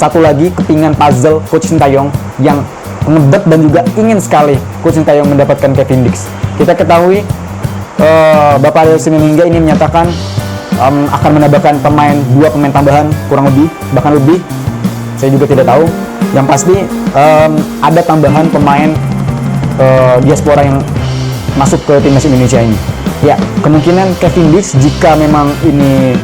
satu lagi kepingan puzzle Coach Sintayong yang ngebet dan juga ingin sekali Coach Sintayong mendapatkan Kevin Dix. Kita ketahui Bapak Arya Sinulinga ini menyatakan akan menambahkan dua pemain tambahan kurang lebih, bahkan lebih. Saya juga tidak tahu. Yang pasti ada tambahan pemain diaspora yang masuk ke timnas Indonesia ini. Ya, kemungkinan Kevin Dix jika memang ini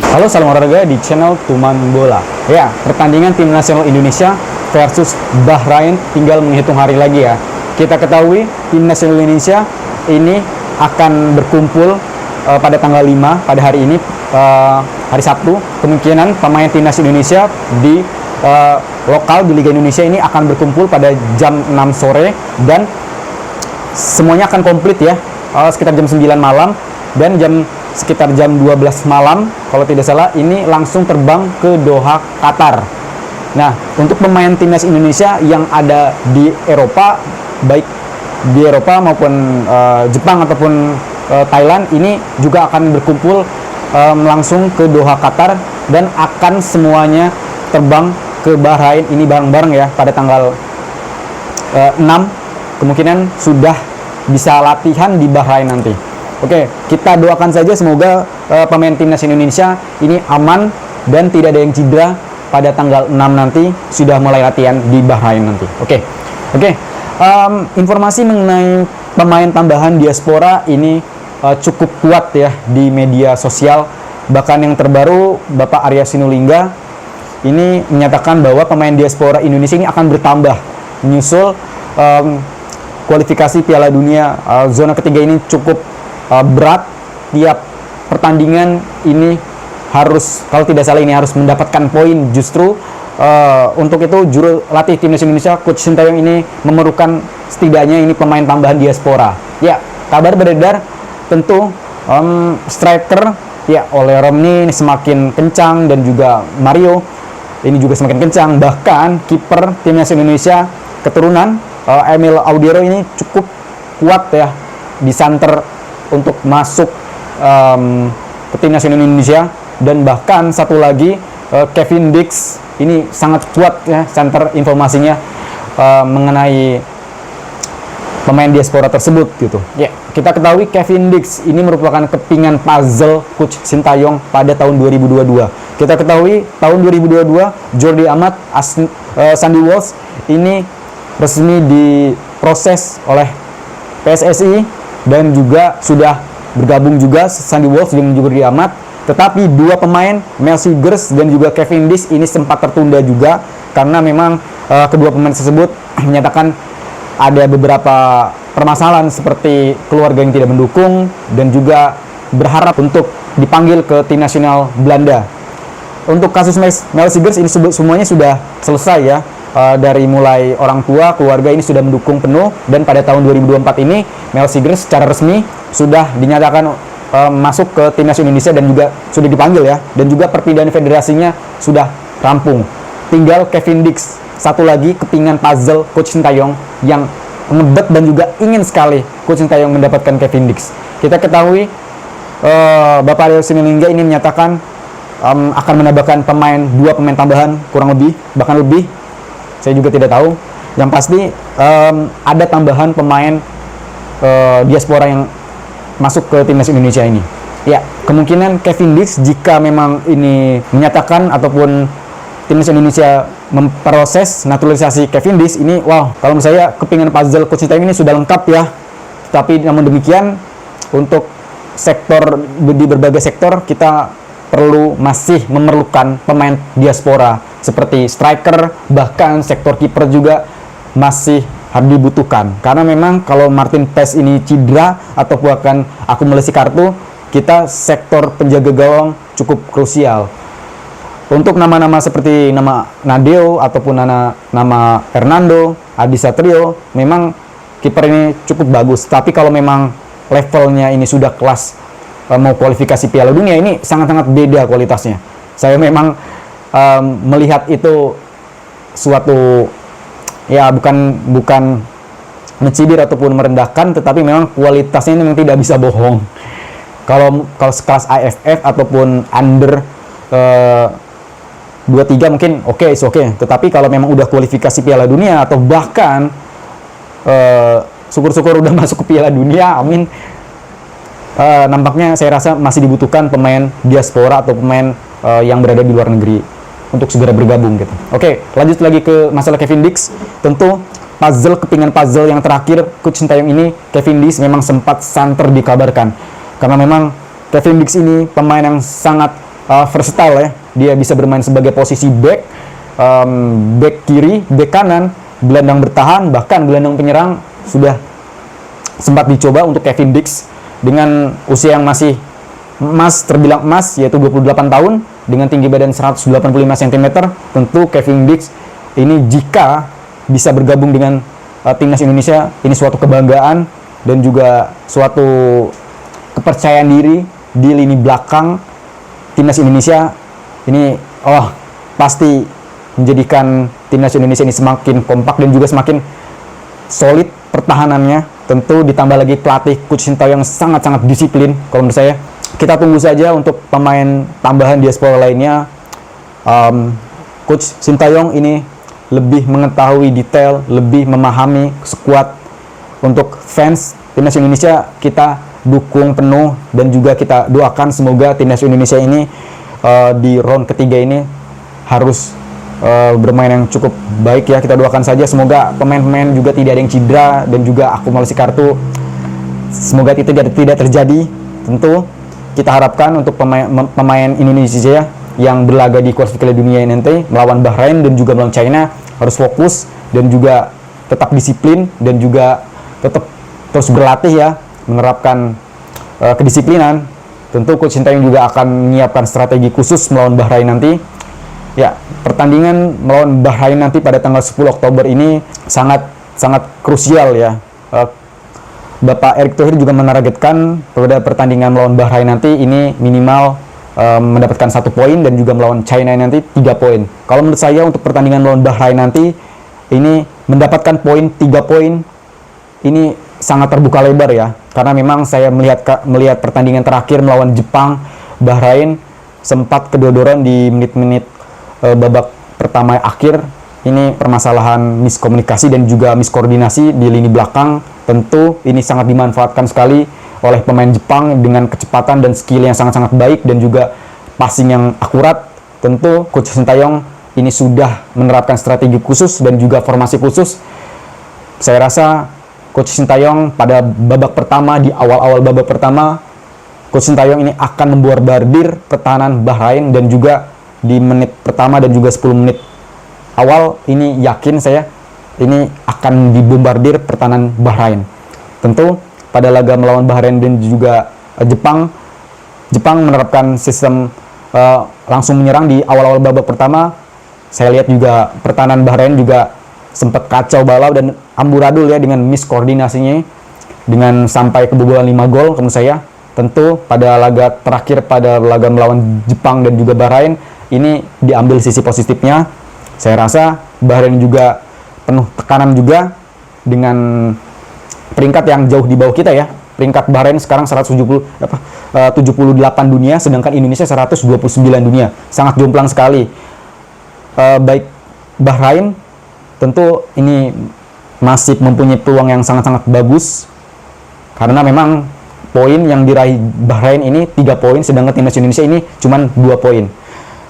Halo, salam olahraga di channel Tuman Bola. Ya, pertandingan tim nasional Indonesia versus Bahrain tinggal menghitung hari lagi ya. Kita ketahui tim nasional Indonesia ini akan berkumpul pada tanggal 5 pada hari ini, hari Sabtu. Kemungkinan pemain timnas Indonesia di lokal di Liga Indonesia ini akan berkumpul pada jam 6 sore dan semuanya akan komplit ya, sekitar jam 9 malam dan sekitar jam 12 malam kalau tidak salah ini langsung terbang ke Doha, Qatar. Nah, untuk pemain timnas Indonesia yang ada di Eropa, baik di Eropa maupun Jepang ataupun Thailand, ini juga akan berkumpul langsung ke Doha, Qatar dan akan semuanya terbang ke Bahrain ini bareng-bareng ya pada tanggal 6. Kemungkinan sudah bisa latihan di Bahrain nanti. Oke, kita doakan saja semoga pemain timnas Indonesia ini aman dan tidak ada yang cedera pada tanggal 6 nanti sudah mulai latihan di Bahrain nanti. Oke. Informasi mengenai pemain tambahan diaspora ini cukup kuat ya di media sosial. Bahkan yang terbaru Bapak Arya Sinulinga ini menyatakan bahwa pemain diaspora Indonesia ini akan bertambah menyusul kualifikasi Piala Dunia. Zona ketiga ini cukup berat, tiap pertandingan ini harus, kalau tidak salah ini harus mendapatkan poin justru. Untuk itu juru latih timnas Indonesia Coach Sintayong ini memerlukan setidaknya ini pemain tambahan diaspora. Ya, kabar beredar tentu striker ya oleh Romni ini semakin kencang dan juga Mario ini juga semakin kencang. Bahkan kiper timnas Indonesia keturunan Emil Audero ini cukup kuat ya di santer untuk masuk ke timnas Indonesia. Dan bahkan satu lagi Kevin Dix ini sangat kuat ya center informasinya mengenai pemain diaspora tersebut gitu. Ya, kita ketahui Kevin Dix ini merupakan kepingan puzzle Coach Sintayong pada tahun 2022. Kita ketahui tahun 2022 Jordi Amat, Sandy Walsh ini resmi diproses oleh PSSI dan juga sudah bergabung juga Sandy Walsh dan juga Jordi Amat. Tetapi dua pemain Mel Seegers dan juga Kevin Dix ini sempat tertunda juga karena memang kedua pemain tersebut menyatakan ada beberapa permasalahan seperti keluarga yang tidak mendukung dan juga berharap untuk dipanggil ke tim nasional Belanda. Untuk kasus Mel Seegers ini semuanya sudah selesai ya. Dari mulai orang tua, keluarga ini sudah mendukung penuh dan pada tahun 2024 ini Mel Seegers secara resmi sudah dinyatakan masuk ke timnas Indonesia dan juga sudah dipanggil ya, dan juga perpindahan federasinya sudah rampung. Tinggal Kevin Dix, satu lagi kepingan puzzle Coach Sintayong yang ngebet dan juga ingin sekali Coach Sintayong mendapatkan Kevin Dix. Kita ketahui Bapak Arya Sinulinga ini menyatakan akan menambahkan dua pemain tambahan kurang lebih, bahkan lebih. Saya juga tidak tahu. Yang pasti ada tambahan pemain diaspora yang masuk ke timnas Indonesia ini. Ya, kemungkinan Kevin Dix jika memang ini menyatakan ataupun timnas Indonesia memproses naturalisasi Kevin Dix ini, wow, kalau menurut saya kepingan puzzle Coach Sintayong ini sudah lengkap ya. Tapi namun demikian untuk sektor di berbagai sektor kita masih memerlukan pemain diaspora seperti striker, bahkan sektor kiper juga masih harus dibutuhkan. Karena memang kalau Martin Paes ini cedera atau bahkan akumulasi kartu, kita sektor penjaga gawang cukup krusial. Untuk nama-nama seperti nama Nadeo ataupun nama Hernando, Adi Satrio, memang kiper ini cukup bagus. Tapi kalau memang levelnya ini sudah kelas mau kualifikasi Piala Dunia, ini sangat-sangat beda kualitasnya. Saya memang melihat itu suatu ya bukan mencibir ataupun merendahkan, tetapi memang kualitasnya ini memang tidak bisa bohong. Kalau sekelas AFF ataupun under 23 mungkin oke, tetapi kalau memang udah kualifikasi Piala Dunia atau bahkan syukur-syukur udah masuk ke Piala Dunia, amin, nampaknya saya rasa masih dibutuhkan pemain diaspora atau pemain yang berada di luar negeri untuk segera bergabung gitu. Oke, lanjut lagi ke masalah Kevin Dix. Tentu kepingan puzzle yang terakhir Coach Sintayong ini, Kevin Dix memang sempat santer dikabarkan, karena memang Kevin Dix ini pemain yang sangat versatile ya. Dia bisa bermain sebagai posisi back, back kiri, back kanan, gelandang bertahan, bahkan gelandang penyerang sudah sempat dicoba untuk Kevin Dix dengan usia yang masih terbilang emas, yaitu 28 tahun dengan tinggi badan 185 cm. Tentu Kevin Dix ini jika bisa bergabung dengan timnas Indonesia, ini suatu kebanggaan dan juga suatu kepercayaan diri di lini belakang timnas Indonesia. Ini pasti menjadikan timnas Indonesia ini semakin kompak dan juga semakin solid pertahanannya. Tentu ditambah lagi pelatih Coach Sintayong yang sangat-sangat disiplin. Kalau menurut saya, kita tunggu saja untuk pemain tambahan diaspora lainnya. Coach Sintayong ini lebih mengetahui detail, lebih memahami skuad. Untuk fans timnas Indonesia, kita dukung penuh dan juga kita doakan semoga timnas Indonesia ini di round ketiga ini harus bermain yang cukup baik ya. Kita doakan saja semoga pemain-pemain juga tidak ada yang cedera dan juga akumulasi kartu semoga itu tidak terjadi. Tentu kita harapkan untuk pemain Indonesia yang berlaga di kualifikasi dunia nanti melawan Bahrain dan juga melawan China harus fokus dan juga tetap disiplin dan juga tetap terus berlatih ya, menerapkan kedisiplinan. Tentu Coach Sintayong juga akan menyiapkan strategi khusus melawan Bahrain nanti. Ya, pertandingan melawan Bahrain nanti pada tanggal 10 Oktober ini sangat krusial ya. Bapak Erick Thohir juga menargetkan pada pertandingan melawan Bahrain nanti ini minimal mendapatkan 1 poin dan juga melawan China nanti 3 poin. Kalau menurut saya untuk pertandingan melawan Bahrain nanti ini mendapatkan 3 poin ini sangat terbuka lebar ya, karena memang saya melihat pertandingan terakhir melawan Jepang, Bahrain sempat kedodoran di menit-menit babak pertama akhir. Ini permasalahan miskomunikasi dan juga miskoordinasi di lini belakang. Tentu ini sangat dimanfaatkan sekali oleh pemain Jepang dengan kecepatan dan skill yang sangat-sangat baik dan juga passing yang akurat. Tentu Coach Sintayong ini sudah menerapkan strategi khusus dan juga formasi khusus. Saya rasa Coach Sintayong pada babak pertama, di awal-awal babak pertama, Coach Sintayong ini akan memborbardir pertahanan Bahrain dan juga di menit pertama dan juga 10 menit awal ini yakin saya ini akan dibombardir pertahanan Bahrain. Tentu pada laga melawan Bahrain dan juga Jepang menerapkan sistem langsung menyerang di awal-awal babak pertama. Saya lihat juga pertahanan Bahrain juga sempat kacau balau dan amburadul ya dengan miskoordinasinya, dengan sampai kebobolan 5 gol menurut saya. Tentu pada laga terakhir, pada laga melawan Jepang dan juga Bahrain, ini diambil sisi positifnya. Saya rasa Bahrain juga penuh tekanan juga dengan peringkat yang jauh di bawah kita ya. Peringkat Bahrain sekarang 78 dunia, sedangkan Indonesia 129 dunia. Sangat jomplang sekali. Baik Bahrain tentu ini masih mempunyai peluang yang sangat-sangat bagus, karena memang poin yang diraih Bahrain ini 3 poin, sedangkan timnas Indonesia ini cuma 2 poin.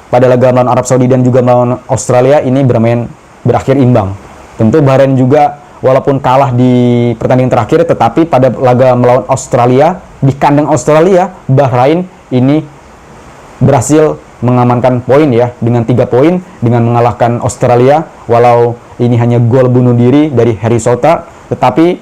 Pada laga melawan Arab Saudi dan juga melawan Australia ini berakhir imbang. Tentu Bahrain juga walaupun kalah di pertandingan terakhir, tetapi pada laga melawan Australia di kandang Australia, Bahrain ini berhasil mengamankan poin ya dengan 3 poin dengan mengalahkan Australia. Walau ini hanya gol bunuh diri dari Harry Sota, tetapi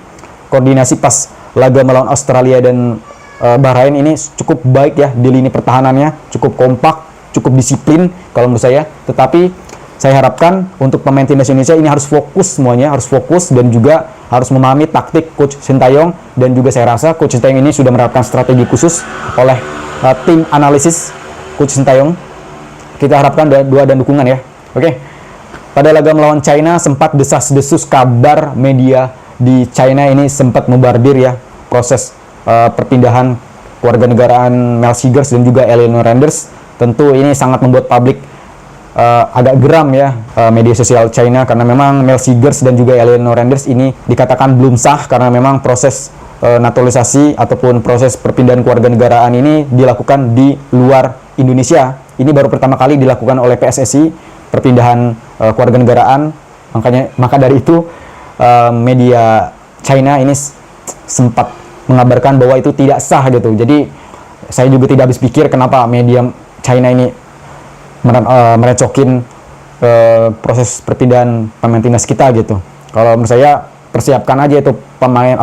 koordinasi pas laga melawan Australia dan Bahrain ini cukup baik ya di lini pertahanannya, cukup kompak, cukup disiplin kalau menurut saya. Tetapi saya harapkan untuk pemain timnas Indonesia ini harus fokus semuanya, harus fokus dan juga harus memahami taktik Coach Sintayong, dan juga saya rasa Coach Sintayong ini sudah menerapkan strategi khusus oleh tim analisis Coach Sintayong. Kita harapkan doa dan dukungan ya. Oke. Pada laga melawan China sempat desas-desus kabar media di China ini sempat membardir ya proses perpindahan kewarganegaraan Mel Seegers dan juga Eleanor Renders. Tentu ini sangat membuat publik agak geram ya, media sosial China, karena memang Mel Seegers dan juga Eleanor Renders ini dikatakan belum sah karena memang proses naturalisasi ataupun proses perpindahan kewarganegaraan ini dilakukan di luar Indonesia. Ini baru pertama kali dilakukan oleh PSSI, perpindahan kewarganegaraan. Maka dari itu media China ini sempat mengabarkan bahwa itu tidak sah gitu. Jadi saya juga tidak habis pikir kenapa media China ini merecokin proses perpindahan pemain timnas kita gitu. Kalau menurut saya persiapkan aja itu pemain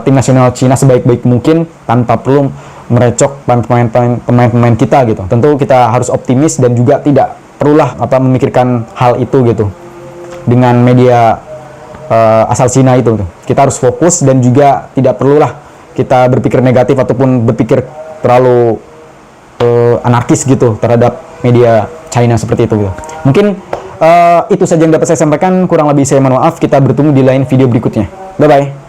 tim nasional Cina sebaik-baik mungkin tanpa perlu merecok pemain-pemain kita gitu. Tentu kita harus optimis dan juga tidak perlulah memikirkan hal itu gitu. Dengan media asal Cina itu, kita harus fokus dan juga tidak perlulah kita berpikir negatif ataupun berpikir terlalu anarkis gitu terhadap media China seperti itu gitu. Mungkin itu saja yang dapat saya sampaikan, kurang lebih saya mohon maaf. Kita bertemu di lain video berikutnya. Bye bye.